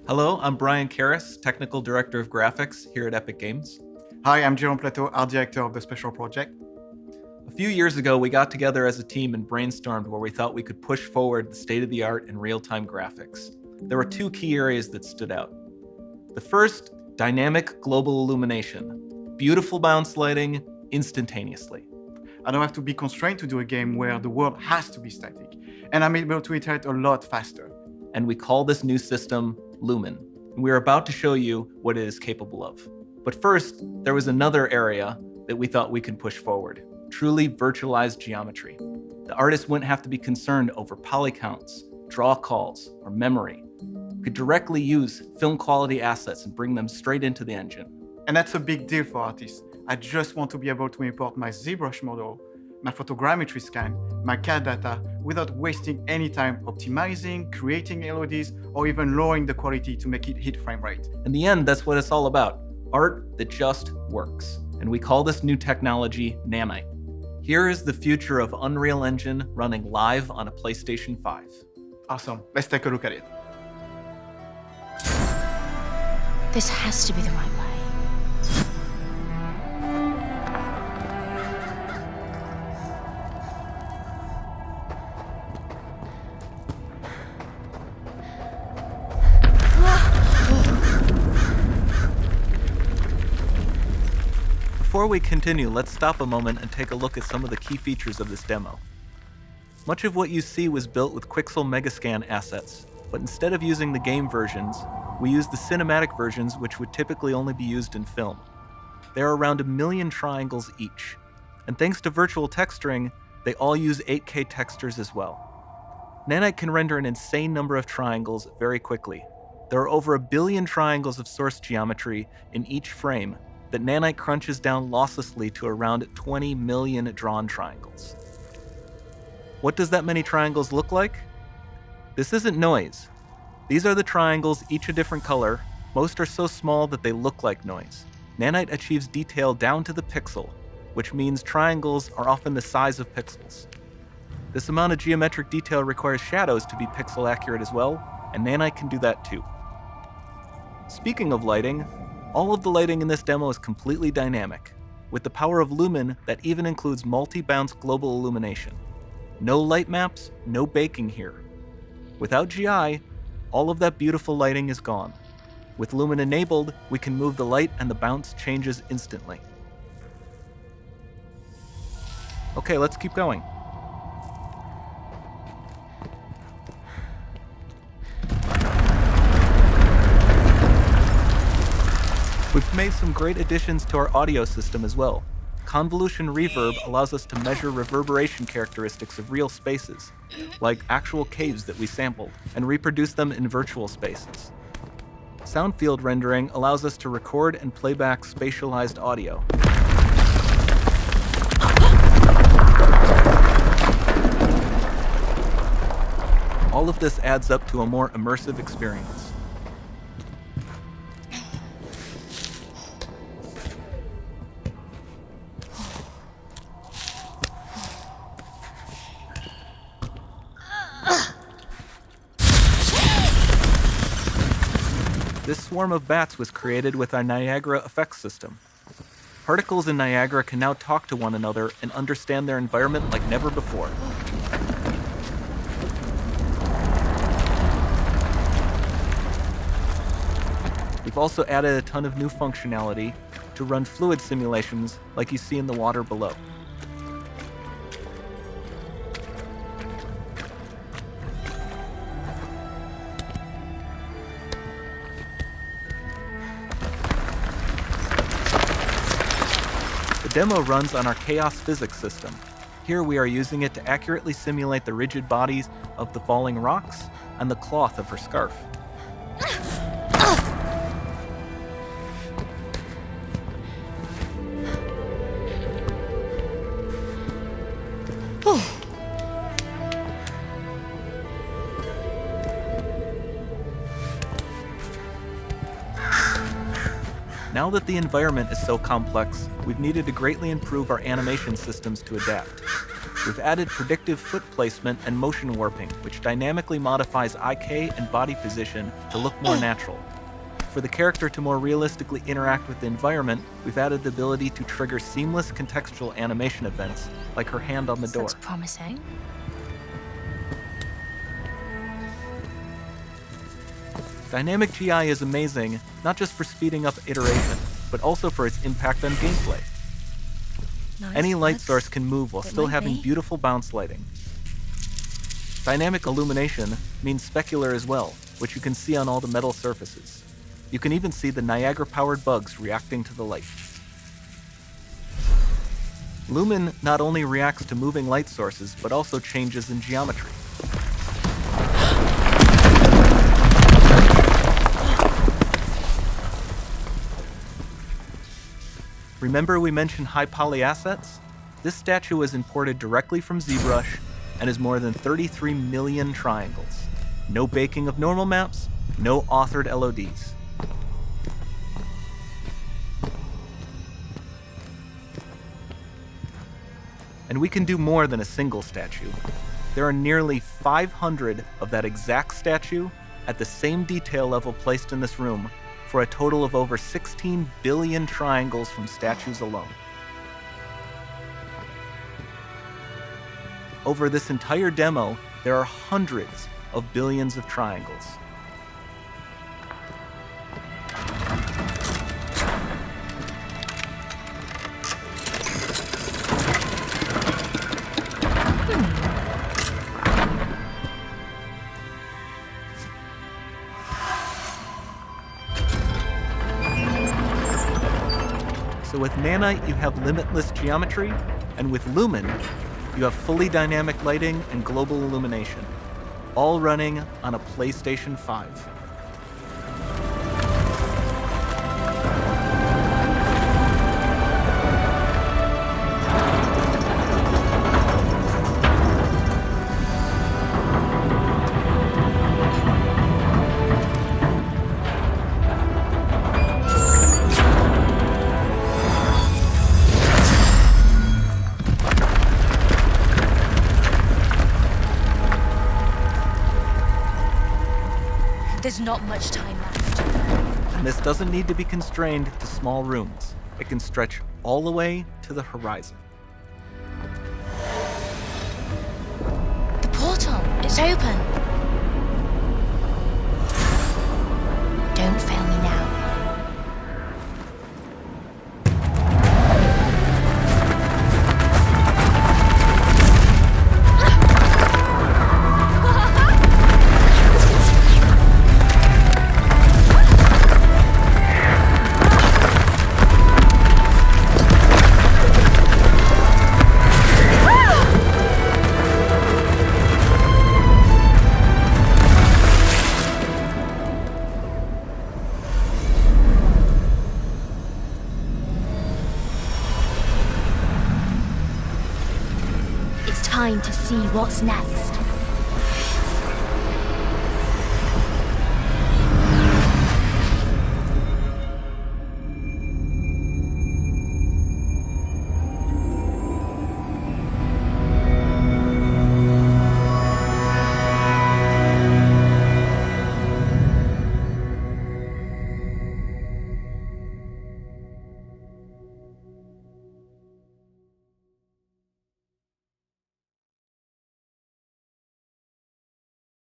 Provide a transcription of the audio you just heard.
Hello, I'm Brian Karras, Technical Director of Graphics here at Epic Games. Hi, I'm Jerome Plateau, Art Director of the Special Project. A few years ago, we got together as a team and brainstormed where we thought we could push forward the state-of-the-art in real-time graphics. There were two key areas that stood out. The first, dynamic global illumination. Beautiful bounce lighting, instantaneously. I don't have to be constrained to do a game where the world has to be static, and I'm able to iterate a lot faster. And we call this new system Lumen. And we're about to show you what it is capable of. But first, there was another area that we thought we could push forward. Truly virtualized geometry. The artist wouldn't have to be concerned over poly counts, draw calls, or memory. We could directly use film quality assets and bring them straight into the engine. And that's a big deal for artists. I just want to be able to import my ZBrush model, my photogrammetry scan, my CAD data without wasting any time optimizing, creating LODs, or even lowering the quality to make it hit frame rate. In the end, that's what it's all about. Art that just works. And we call this new technology nanite. Here is the future of Unreal Engine running live on a PlayStation 5. Awesome, let's take a look at it. This has to be the right way. Before we continue, let's stop a moment and take a look at some of the key features of this demo. Much of what you see was built with Quixel Megascan assets, but instead of using the game versions, we used the cinematic versions, which would typically only be used in film. There are around 1 million triangles each, and thanks to virtual texturing, they all use 8K textures as well. Nanite can render an insane number of triangles very quickly. There are over 1 billion triangles of source geometry in each frame that Nanite crunches down losslessly to around 20 million drawn triangles. What does that many triangles look like? This isn't noise. These are the triangles, each a different color. Most are so small that they look like noise. Nanite achieves detail down to the pixel, which means triangles are often the size of pixels. This amount of geometric detail requires shadows to be pixel accurate as well, and Nanite can do that too. Speaking of lighting, all of the lighting in this demo is completely dynamic, with the power of Lumen that even includes multi-bounce global illumination. No light maps, no baking here. Without GI, all of that beautiful lighting is gone. With Lumen enabled, we can move the light and the bounce changes instantly. Okay, let's keep going. We've made some great additions to our audio system as well. Convolution reverb allows us to measure reverberation characteristics of real spaces, like actual caves that we sampled, and reproduce them in virtual spaces. Sound field rendering allows us to record and play back spatialized audio. All of this adds up to a more immersive experience. This swarm of bats was created with our Niagara effects system. Particles in Niagara can now talk to one another and understand their environment like never before. We've also added a ton of new functionality to run fluid simulations like you see in the water below. The demo runs on our chaos physics system. Here we are using it to accurately simulate the rigid bodies of the falling rocks and the cloth of her scarf. Now that the environment is so complex, we've needed to greatly improve our animation systems to adapt. We've added predictive foot placement and motion warping, which dynamically modifies IK and body position to look more natural. For the character to more realistically interact with the environment, we've added the ability to trigger seamless contextual animation events, like her hand on the door. Looks promising. Dynamic GI is amazing, not just for speeding up iteration, but also for its impact on gameplay. Nice Any light looks. source can move while It still might having be. beautiful bounce lighting. Dynamic illumination means specular as well, which you can see on all the metal surfaces. You can even see the Niagara-powered bugs reacting to the light. Lumen not only reacts to moving light sources, but also changes in geometry. Remember we mentioned high poly assets? This statue was imported directly from ZBrush and is more than 33 million triangles. No baking of normal maps, no authored LODs. And we can do more than a single statue. There are nearly 500 of that exact statue at the same detail level placed in this room, for a total of over 16 billion triangles from statues alone. Over this entire demo, there are hundreds of billions of triangles. So with nanite, you have limitless geometry, and with lumen, you have fully dynamic lighting and global illumination, all running on a PlayStation 5. There's not much time left. And this doesn't need to be constrained to small rooms. It can stretch all the way to the horizon. The portal, it's open. Don't fail me now. It's time to see what's next.